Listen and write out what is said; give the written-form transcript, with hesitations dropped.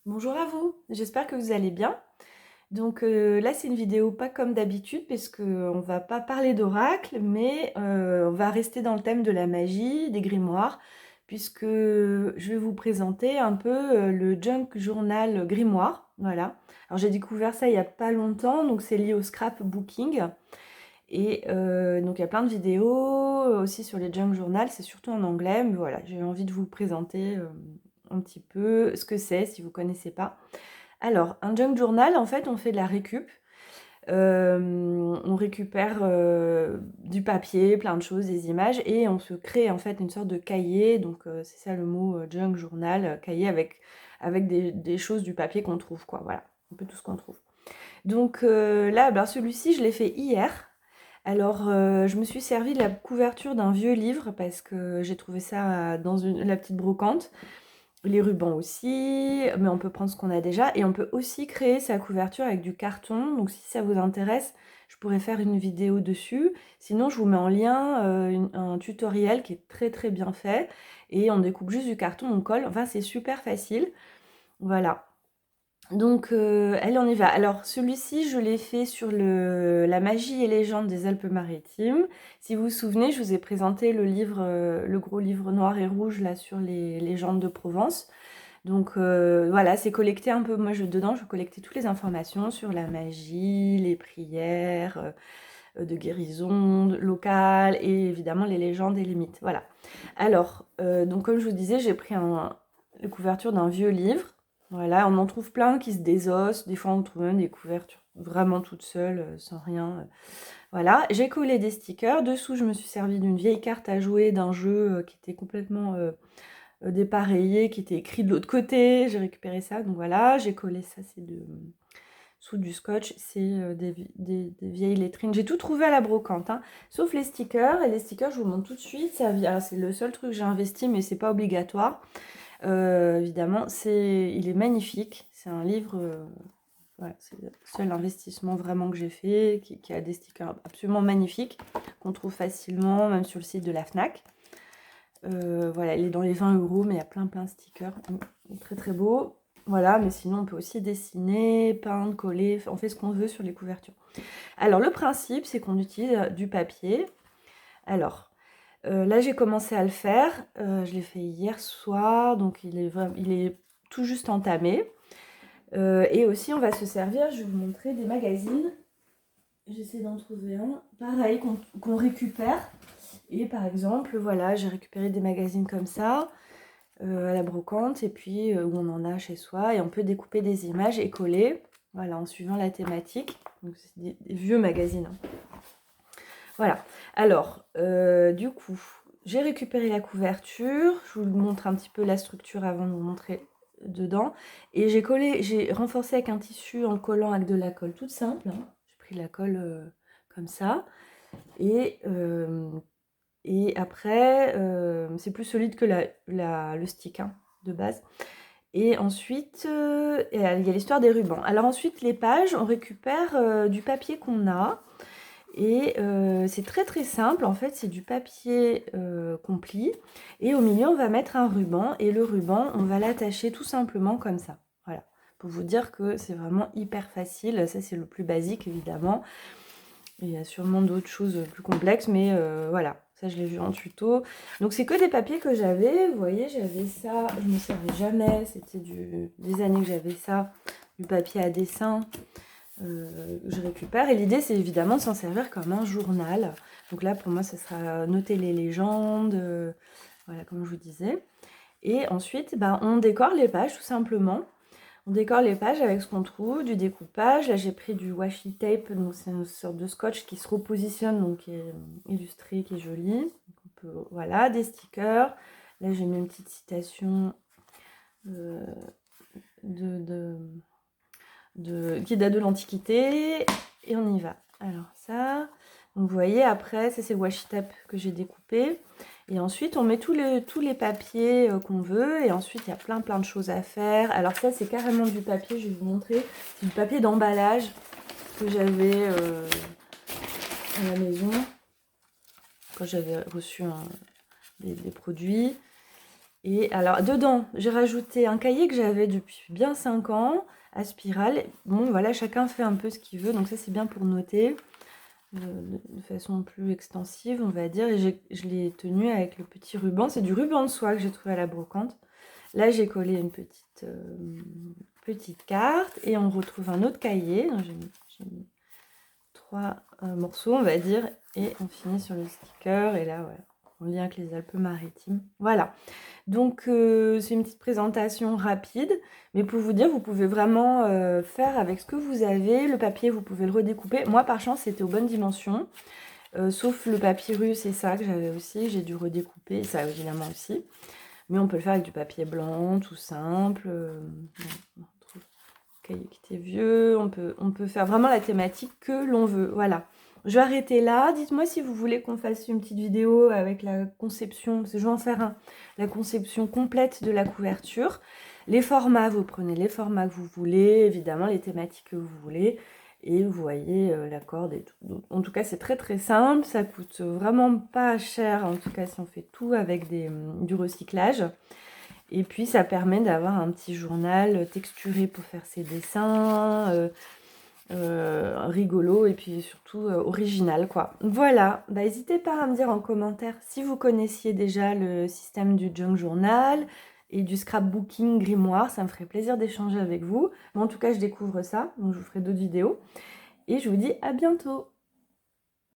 Bonjour à vous, j'espère que vous allez bien. Donc là, c'est une vidéo pas comme d'habitude parce qu'on va pas parler d'oracle, mais on va rester dans le thème de la magie, des grimoires, puisque je vais vous présenter un peu le Junk Journal Grimoire. Voilà. Alors j'ai découvert ça il y a pas longtemps, donc c'est lié au scrapbooking. Et donc il y a plein de vidéos aussi sur les Junk Journal, c'est surtout en anglais, mais voilà, j'ai envie de vous présenter un petit peu ce que c'est si vous connaissez pas. Alors, un junk journal, en fait, on fait de la récup. On récupère du papier, plein de choses, des images, et on se crée en fait une sorte de cahier. Donc, c'est ça le mot junk journal, cahier avec des choses du papier qu'on trouve, quoi. Voilà, un peu tout ce qu'on trouve. Donc là, ben, celui-ci, je l'ai fait hier. Alors, je me suis servi de la couverture d'un vieux livre parce que j'ai trouvé ça dans la petite brocante. Les rubans aussi, mais on peut prendre ce qu'on a déjà et on peut aussi créer sa couverture avec du carton. Donc si ça vous intéresse, je pourrais faire une vidéo dessus. Sinon, je vous mets en lien un tutoriel qui est très très bien fait et on découpe juste du carton, on colle. Enfin, c'est super facile. Voilà. Donc, allez, on y va. Alors, celui-ci, je l'ai fait sur la magie et légende des Alpes-Maritimes. Si vous vous souvenez, je vous ai présenté le livre, le gros livre noir et rouge là sur les légendes de Provence. Donc voilà, c'est collecté un peu, moi dedans je collectais toutes les informations sur la magie, les prières de guérison locale et évidemment les légendes et les mythes. Voilà. Alors, donc comme je vous disais, j'ai pris la couverture d'un vieux livre. Voilà, on en trouve plein qui se désossent. Des fois on trouve même des couvertures vraiment toutes seules, sans rien. Voilà, j'ai collé des stickers. Dessous, je me suis servi d'une vieille carte à jouer d'un jeu qui était complètement dépareillé, qui était écrit de l'autre côté. J'ai récupéré ça, donc voilà, j'ai collé ça, c'est sous du scotch, c'est des vieilles lettrines. J'ai tout trouvé à la brocante, hein, sauf les stickers. Et les stickers, je vous montre tout de suite. C'est le seul truc que j'ai investi, mais c'est pas obligatoire. Évidemment, il est magnifique. C'est un livre. Voilà, c'est le seul investissement vraiment que j'ai fait, qui a des stickers absolument magnifiques, qu'on trouve facilement, même sur le site de la Fnac. Voilà, il est dans les 20 €, mais il y a plein de stickers. Très très beau. Voilà, mais sinon on peut aussi dessiner, peindre, coller, on fait ce qu'on veut sur les couvertures. Alors le principe, c'est qu'on utilise du papier. Alors, là j'ai commencé à le faire. Je l'ai fait hier soir, donc il est tout juste entamé. Et aussi on va se servir, je vais vous montrer des magazines. J'essaie d'en trouver un. Pareil, qu'on récupère. Et par exemple, voilà, j'ai récupéré des magazines comme ça, à la brocante, et puis où on en a chez soi, et on peut découper des images et coller, voilà, en suivant la thématique. Donc c'est des vieux magazines, hein. Voilà. Alors, du coup, j'ai récupéré la couverture. Je vous montre un petit peu la structure avant de vous montrer dedans. Et j'ai renforcé avec un tissu en collant avec de la colle toute simple, hein. J'ai pris de la colle comme ça. Et après, c'est plus solide que le stick, hein, de base. Et ensuite, il y a l'histoire des rubans. Alors ensuite, les pages, on récupère du papier qu'on a. Et c'est très très simple. En fait, c'est du papier qu'on plie. Et au milieu, on va mettre un ruban. Et le ruban, on va l'attacher tout simplement comme ça. Voilà. Pour vous dire que c'est vraiment hyper facile. Ça, c'est le plus basique, évidemment. Il y a sûrement d'autres choses plus complexes, mais voilà, ça je l'ai vu en tuto. Donc c'est que des papiers que j'avais, vous voyez, j'avais ça, je ne me servais jamais, c'était des années que j'avais ça, du papier à dessin, je récupère. Et l'idée c'est évidemment de s'en servir comme un journal. Donc là pour moi ça sera noter les légendes, voilà comme je vous disais. Et ensuite bah, on décore les pages tout simplement. On décore les pages avec ce qu'on trouve, du découpage. Là, j'ai pris du washi tape, donc c'est une sorte de scotch qui se repositionne, donc qui est illustré, qui est joli. Donc on peut, voilà, des stickers. Là, j'ai mis une petite citation de, qui date de l'Antiquité. Et on y va. Alors ça, donc vous voyez, après, ça c'est le washi tape que j'ai découpé. Et ensuite, on met tous les papiers qu'on veut. Et ensuite, il y a plein de choses à faire. Alors ça, c'est carrément du papier, je vais vous montrer. C'est du papier d'emballage que j'avais à la maison quand j'avais reçu des produits. Et alors dedans, j'ai rajouté un cahier que j'avais depuis bien 5 ans, à spirale. Bon voilà, chacun fait un peu ce qu'il veut, donc ça c'est bien pour noter de façon plus extensive, on va dire. Et je l'ai tenu avec le petit ruban. C'est du ruban de soie que j'ai trouvé à la brocante. Là, j'ai collé une petite carte et on retrouve un autre cahier. J'ai mis 3 morceaux, on va dire, et on finit sur le sticker. Et là, ouais, en lien avec les Alpes-Maritimes. Voilà. Donc, c'est une petite présentation rapide, mais pour vous dire, vous pouvez vraiment faire avec ce que vous avez. Le papier, vous pouvez le redécouper. Moi, par chance, c'était aux bonnes dimensions. Sauf le papyrus et ça que j'avais aussi, j'ai dû redécouper, ça évidemment aussi. Mais on peut le faire avec du papier blanc, tout simple. On trouve le cahier qui était vieux. On peut faire vraiment la thématique que l'on veut. Voilà. Je vais arrêter là. Dites-moi si vous voulez qu'on fasse une petite vidéo avec la conception, parce que je vais en faire la conception complète de la couverture. Les formats, vous prenez les formats que vous voulez, évidemment les thématiques que vous voulez. Et vous voyez la corde et tout. Donc, en tout cas, c'est très très simple. Ça coûte vraiment pas cher, en tout cas si on fait tout avec du recyclage. Et puis, ça permet d'avoir un petit journal texturé pour faire ses dessins, rigolo et puis surtout original, quoi. Voilà, bah, n'hésitez pas à me dire en commentaire si vous connaissiez déjà le système du junk journal et du scrapbooking grimoire, ça me ferait plaisir d'échanger avec vous. Moi, en tout cas, je découvre ça, donc je vous ferai d'autres vidéos. Et je vous dis à bientôt!